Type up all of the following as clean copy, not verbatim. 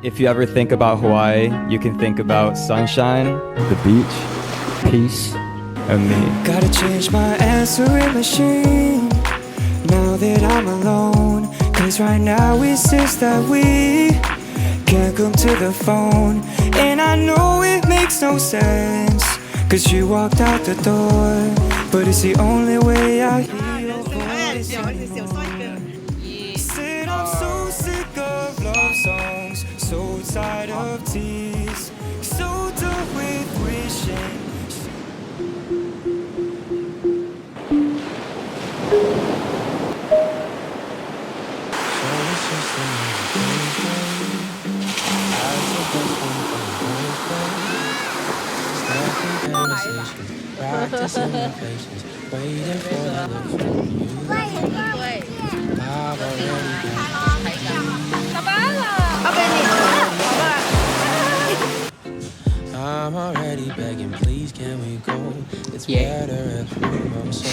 If you ever think about Hawaii, you can think about sunshine, the beach, peace, and me. Gotta change my answering machine now that I'm alone. Cause right now it's just that we can't come to the phone. And I know it makes no sense, cause you walked out the door, but it's the only way I hear your voice anymore. Said I'm so sick of love songs, so tired of tears, so done with wishing. Practicing your patience, waiting for the look from you. I'm already begging, please can we go? It's better at home, so.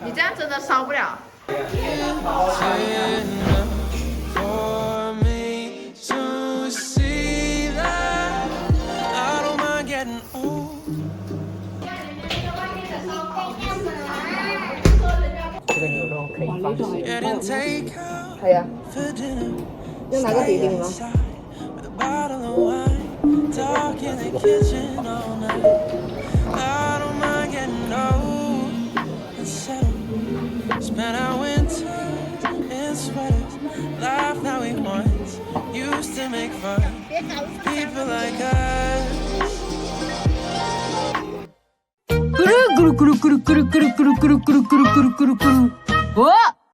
你这样真的烧不了。这个牛肉可以放水。可以啊。要拿个碟顶吗？ Spent our winters in sweaters, laugh now we once used to make fun. People like us. Guru guru guru guru guru guru guru guru guru guru guru guru.